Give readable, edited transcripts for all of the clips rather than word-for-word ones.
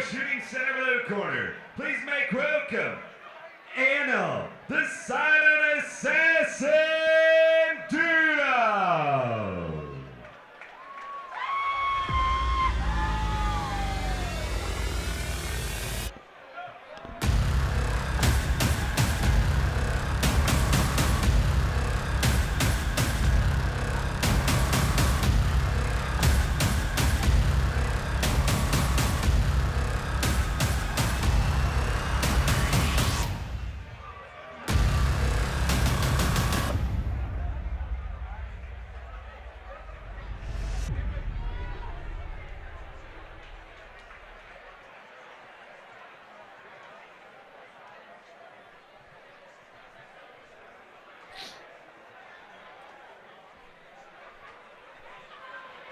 shooting center blue corner. Please make welcome Anel, the silent assassin, Dudo.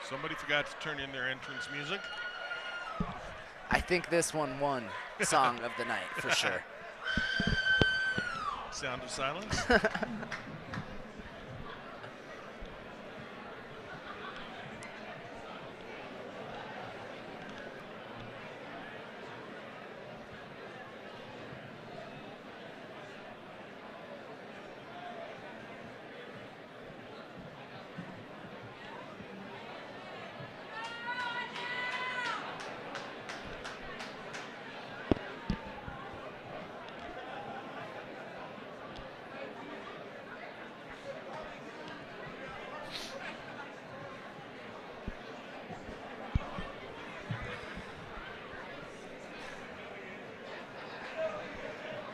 Somebody forgot to turn in their entrance music. I think this one won Song of the Night for sure. Sound of silence.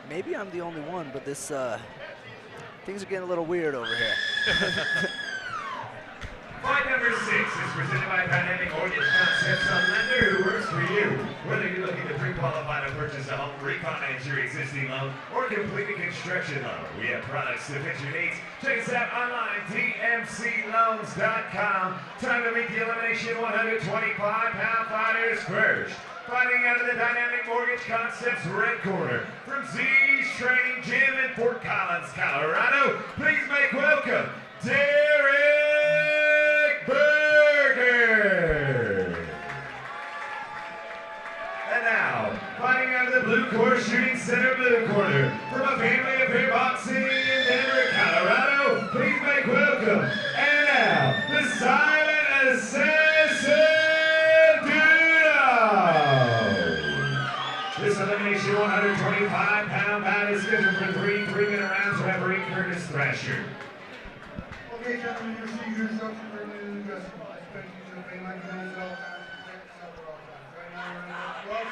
Maybe I'm the only one, but this things are getting a little weird over here. Fight number 6 is presented by Dynamic Mortgage Concepts, a lender who works for you. Whether you're looking to pre-qualify to purchase a home, refinance your existing loan, or complete a construction loan, we have products to fit your needs. Check us out online, dmcloans.com. Time to meet the elimination 125-pound fighters first. Fighting out of the Dynamic Mortgage Concepts red corner from Z's Training Gym in Fort Collins, Colorado. Please make welcome Darik Buerger. And now, fighting out of the blue corner, shooting center blue corner from a family affair boxing in Denver, Colorado. Please make welcome Anel, the silent assassin. This elimination 125-pound bout is scheduled for 3 3-minute rounds. Referee Curtis Thrasher. Okay, gentlemen, your seizure instruction for the adjustment. I expect you to obey my commands at all times. Protect yourself at all times. Right now, you're in the gloves.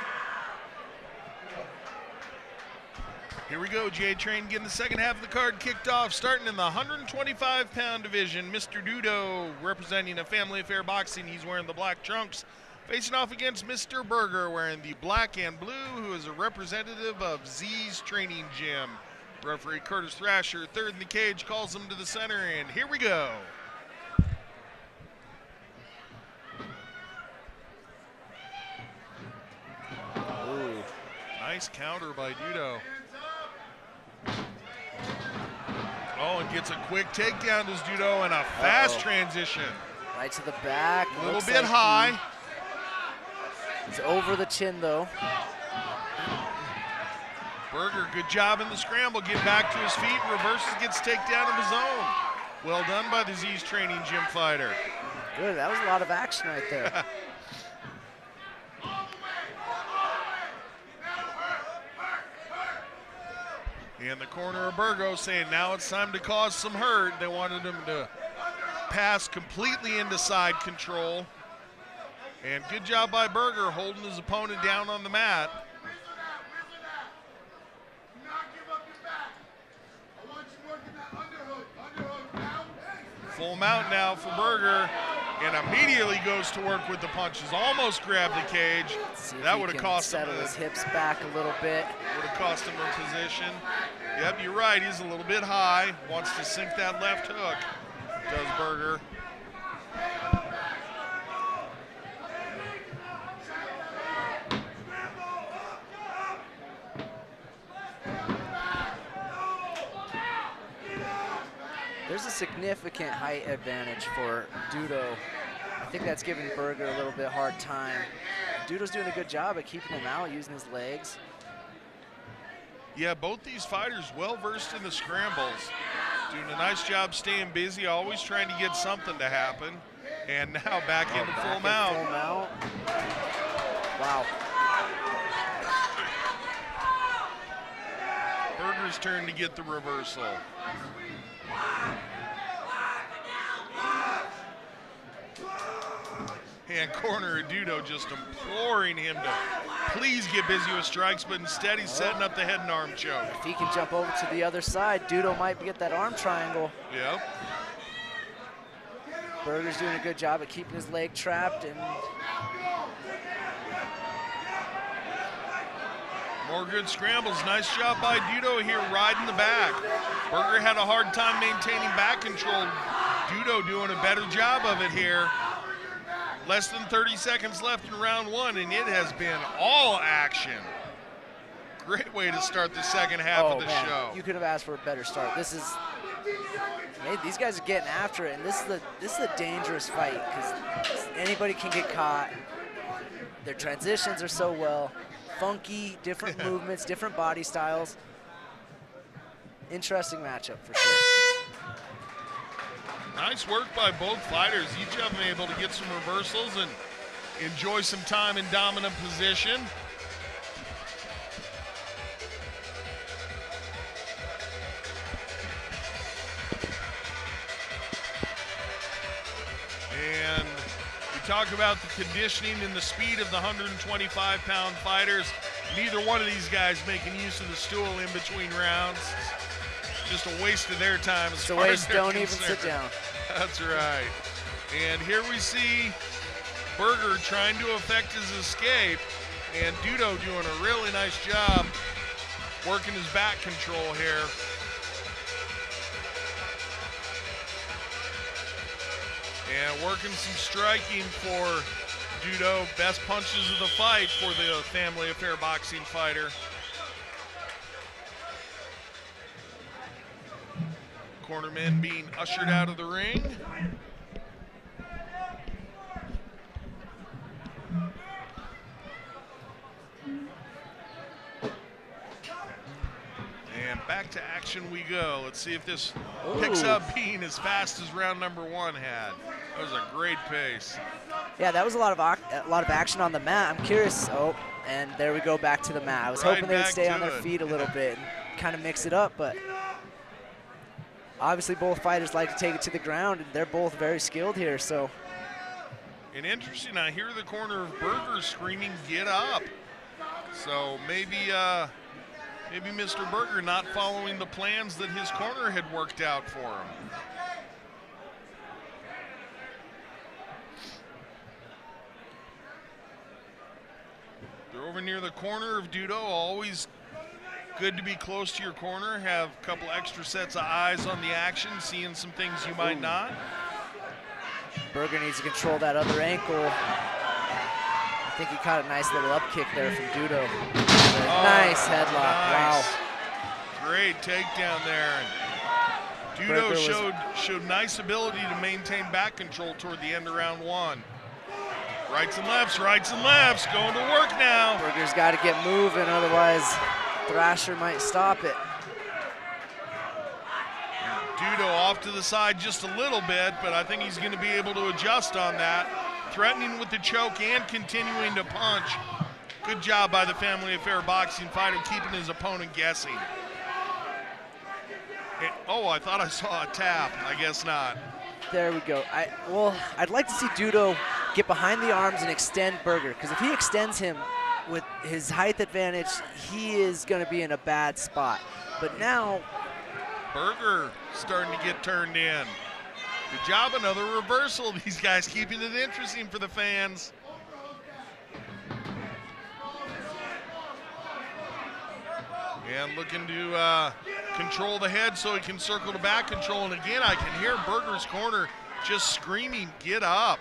Here we go, J Train getting the second half of the card kicked off, starting in the 125-pound division. Mr. Dudo representing a family affair boxing. He's wearing the black trunks. Facing off against Mr. Buerger wearing the black and blue, who is a representative of Z's Training Gym. Referee Curtis Thrasher, third in the cage, calls him to the center, and here we go. Ooh. Nice counter by Dudo. Oh, and gets a quick takedown to Dudo and a fast transition. Right to the back. A little bit high. It's over the chin, though. Buerger, good job in the scramble. Get back to his feet, reverses, gets takedown of his own. Well done by the Z's Training Gym fighter. Good, that was a lot of action right there. In the corner of Buerger saying now it's time to cause some hurt. They wanted him to pass completely into side control. And good job by Buerger holding his opponent down on the mat. Full mount now for Buerger, and immediately goes to work with the punches. Almost grabbed the cage. That would have cost him. Settle his hips back a little bit. Would have cost him a position. Yep, you're right. He's a little bit high. Wants to sink that left hook. Does Buerger. There's a significant height advantage for Dudo. I think that's giving Buerger a little bit hard time. Dudo's doing a good job at keeping him out, using his legs. Yeah, both these fighters well versed in the scrambles. Doing a nice job staying busy, always trying to get something to happen. And now back into full mount. Full mount. Wow. Buerger's turn to get the reversal. And corner of Dudo just imploring him to please get busy with strikes, but instead he's setting up the head and arm choke. If he can jump over to the other side, Dudo might get that arm triangle. Yep. Buerger's doing a good job at keeping his leg trapped, and more good scrambles. Nice job by Dudo here, riding the back. Buerger had a hard time maintaining back control. Dudo doing a better job of it here. Less than 30 seconds left in round one, and it has been all action. Great way to start the second half of the show. You could have asked for a better start. This is, these guys are getting after it, and this is a dangerous fight because anybody can get caught. Their transitions are so well, funky, different movements, different body styles. Interesting matchup for sure. Nice work by both fighters. Each of them able to get some reversals and enjoy some time in dominant position. And we talk about the conditioning and the speed of the 125-pound fighters. Neither one of these guys making use of the stool in between rounds. Just a waste of their time. It's a waste, don't even sit down. That's right. And here we see Buerger trying to effect his escape, and Dudo doing a really nice job working his back control here. And working some striking for Dudo. Best punches of the fight for the Family Affair boxing fighter. Cornermen being ushered out of the ring. And back to action we go. Let's see if this picks up being as fast as round number one had. That was a great pace. Yeah, that was a lot of action on the mat. I'm curious. Oh, and there we go, back to the mat. I was hoping they would stay on their feet a little bit and kind of mix it up, but obviously both fighters like to take it to the ground, and they're both very skilled here. So, and interesting, I hear the corner of Buerger screaming, "Get up!" So maybe Mr. Buerger not following the plans that his corner had worked out for him. They're over near the corner of Dudo. Always good to be close to your corner, have a couple extra sets of eyes on the action, seeing some things you might not. Buerger needs to control that other ankle. I think he caught a nice little up kick there from Dudo. Nice headlock, nice. Wow. Great takedown there. Dudo showed nice ability to maintain back control toward the end of round one. Rights and lefts, going to work now. Buerger's got to get moving, otherwise Thrasher might stop it. Dudo off to the side just a little bit, but I think he's going to be able to adjust on that. Threatening with the choke and continuing to punch. Good job by the Family Affair boxing fighter, keeping his opponent guessing. And, oh, I thought I saw a tap. I guess not. There we go. I'd like to see Dudo get behind the arms and extend Buerger, because if he extends him with his height advantage, he is going to be in a bad spot. But now Buerger starting to get turned in. Good job, another reversal. These guys keeping it interesting for the fans. And looking to control the head so he can circle to back control. And again, I can hear Buerger's corner just screaming, "Get up."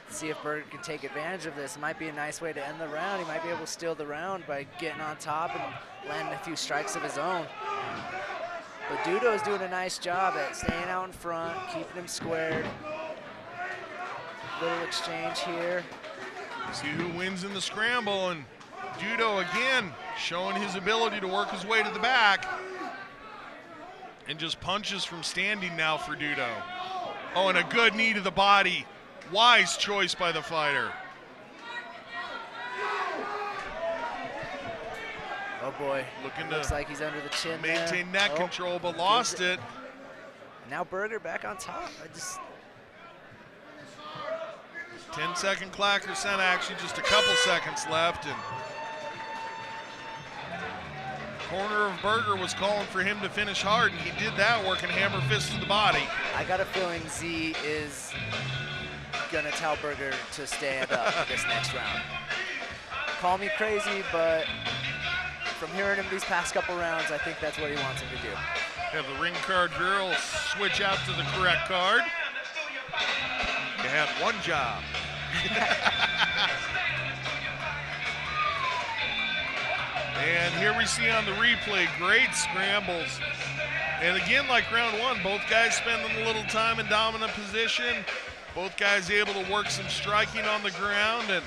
See if Buerger can take advantage of this. It might be a nice way to end the round. He might be able to steal the round by getting on top and landing a few strikes of his own. But Dudo is doing a nice job at staying out in front, keeping him squared. little exchange here. See who wins in the scramble, and Dudo again showing his ability to work his way to the back. And just punches from standing now for Dudo. Oh, and a good knee to the body. Wise choice by the fighter. Oh boy, Looking looks to like he's under the chin maintain there. neck control, but lost it. Now Buerger back on top. 10-second clacker cent action, just a couple seconds left, and corner of Buerger was calling for him to finish hard, and he did that, working hammer fist to the body. I got a feeling Z is gonna tell Buerger to stand up this next round. Call me crazy, but from hearing him these past couple rounds, I think that's what he wants him to do. Have the ring card girl switch out to the correct card. You had one job. And here we see on the replay, great scrambles. And again, like round one, both guys spending a little time in dominant position. Both guys able to work some striking on the ground, and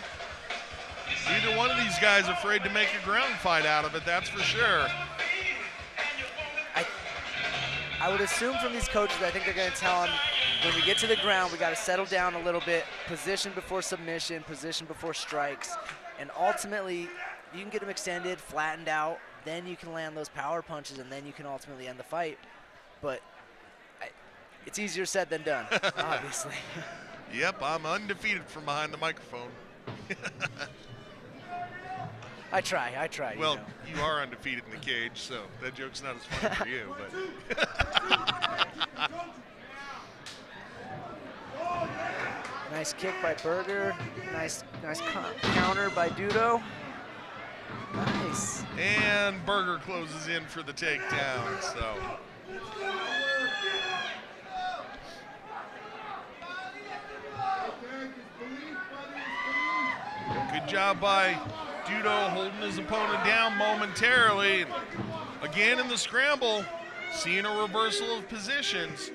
neither one of these guys afraid to make a ground fight out of it, that's for sure. I would assume from these coaches, I think they're going to tell him, when we get to the ground, we got to settle down a little bit, position before submission, position before strikes, and ultimately, you can get them extended, flattened out, then you can land those power punches, and then you can ultimately end the fight. But it's easier said than done, obviously. Yep, I'm undefeated from behind the microphone. I try. Well, you know. you are undefeated in the cage, so that joke's not as funny for you. But Nice kick by Buerger. Nice counter by Dudo. Nice. And Buerger closes in for the takedown. So good job by Dudo holding his opponent down momentarily. Again in the scramble, seeing a reversal of positions.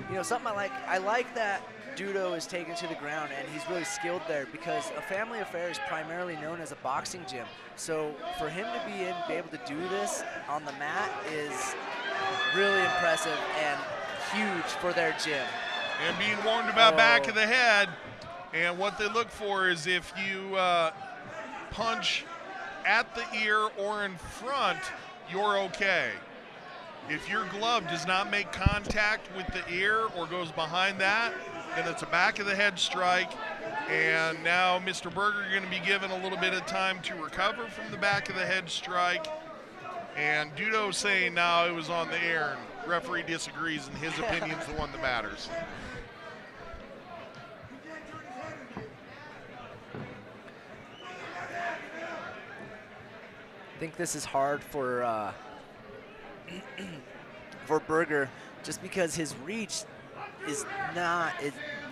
You know, something I like that Dudo is taken to the ground, and he's really skilled there, because a family affair is primarily known as a boxing gym. So for him to be able to do this on the mat is really impressive and huge for their gym. And being warned about back of the head. And what they look for is if you punch at the ear or in front, you're okay. If your glove does not make contact with the ear or goes behind that, then it's a back of the head strike. And now Mr. Buerger going to be given a little bit of time to recover from the back of the head strike. And Dudo saying now it was on the ear, and referee disagrees, and his opinion's the one that matters. I think this is hard for Buerger, just because his reach is not.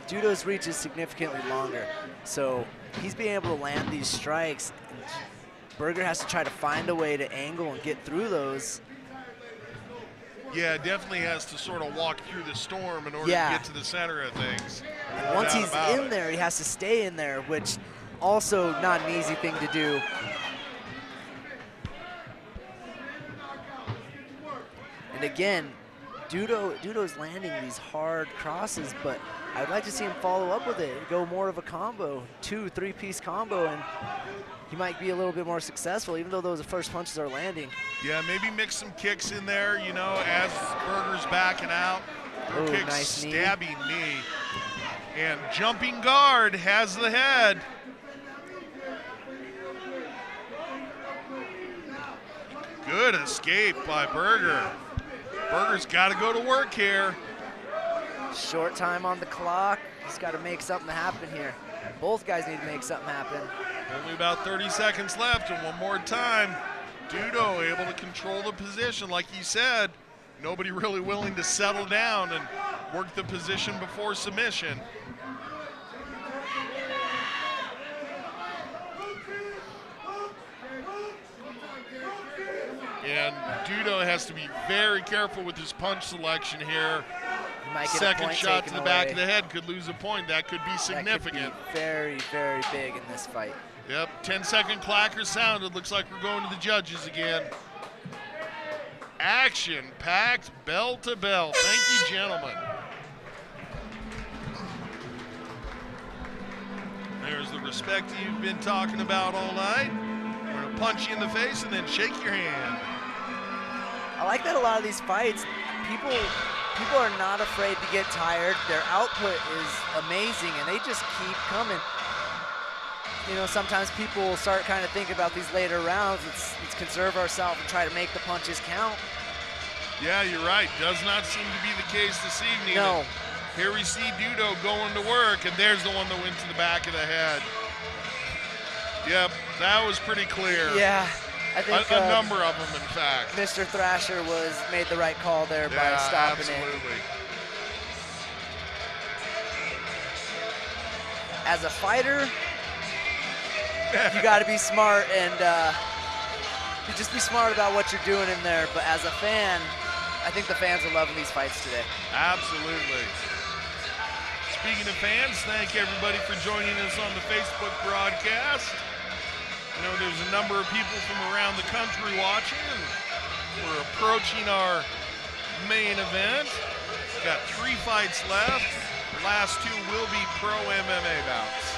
Dudo's reach is significantly longer, so he's being able to land these strikes. And Buerger has to try to find a way to angle and get through those. Yeah, definitely has to sort of walk through the storm in order to get to the center of things. And once he's in there, he has to stay in there, which also not an easy thing to do. And again, Dudo's landing these hard crosses, but I'd like to see him follow up with it, go more of a combo, 2-3-piece combo, and he might be a little bit more successful, even though those first punches are landing. Yeah, maybe mix some kicks in there, you know, as Buerger's backing out. Kicks, nice stabbing knee. And jumping guard has the head. Good escape by Buerger. Buerger's got to go to work here. Short time on the clock. He's got to make something happen here. Both guys need to make something happen. Only about 30 seconds left, and one more time. Dudo able to control the position. Like he said, nobody really willing to settle down and work the position before submission. And Dudo has to be very careful with his punch selection here. He might get a Second point shot to taken the back away. of the head could lose a point. That could be significant. That could be very, very big in this fight. Yep, 10-second clacker sounded. Looks like we're going to the judges again. Action-packed, bell to bell. Thank you, gentlemen. There's the respect you've been talking about all night. We're gonna punch you in the face and then shake your hand. I like that a lot of these fights, people are not afraid to get tired. Their output is amazing, and they just keep coming. You know, sometimes people will start kind of thinking about these later rounds. Let's conserve ourselves and try to make the punches count. Yeah, you're right. Does not seem to be the case this evening. No. Here we see Dudo going to work, and there's the one that went to the back of the head. Yep, that was pretty clear. Yeah, I think a number of them, in fact. Mr. Thrasher made the right call there by stopping absolutely. As a fighter, you got to be smart and you just be smart about what you're doing in there. But as a fan, I think the fans are loving these fights today. Absolutely. Speaking of fans, thank everybody for joining us on the Facebook broadcast. I know there's a number of people from around the country watching, and we're approaching our main event. We've got 3 fights left. The last 2 will be pro MMA bouts.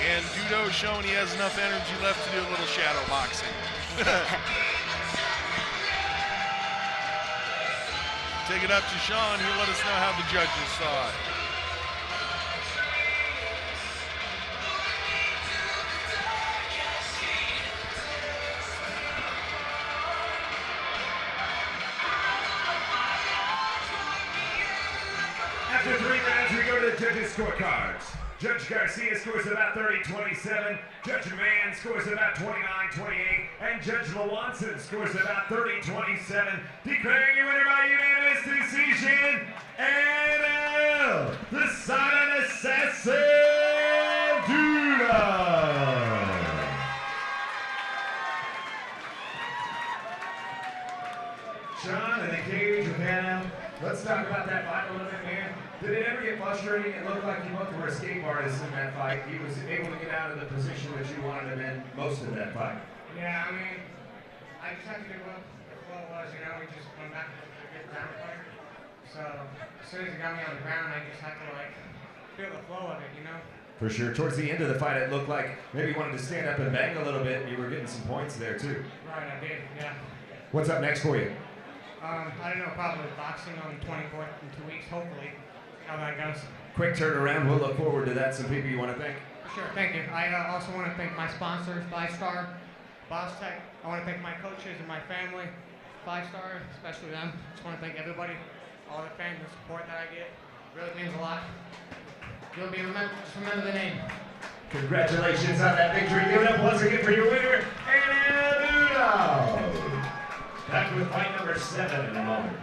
And Dudo showing he has enough energy left to do a little shadow boxing. Take it up to Sean. He'll let us know how the judges saw it. After 3 rounds, we go to the judges' scorecards. Judge Garcia scores about 30-27, Judge Mann scores about 29-28, and Judge Lewanson scores about 30-27, declaring your winner by unanimous decision, Anel, the silent assassin, Dudo. Sean, in the cage with Anel. Let's talk about that fight a little bit, man. Did it ever get frustrating? It looked like you both were escape artists in that fight. He was able to get out of the position that you wanted him in most of that fight. Yeah, I mean, I just had to do what the flow was, you know, we just went back to a good ground fight. So as soon as he got me on the ground, I just had to feel the flow of it, you know? For sure. Towards the end of the fight, it looked like maybe you wanted to stand up and bang a little bit, and you were getting some points there too. Right, I did, yeah. What's up next for you? I don't know, probably boxing on the 24th in 2 weeks, hopefully, how that goes. Quick turnaround. We'll look forward to that. Some people you want to thank? Sure, thank you. I also want to thank my sponsors, 5-Star, Boss Tech. I want to thank my coaches and my family, 5-Star, especially them. Just want to thank everybody, all the fans and support that I get. It really means a lot. You'll be just remember the name. Congratulations on that victory. Give it up once again for your winner, Anel Dudo. Back with fight number 7 in a moment.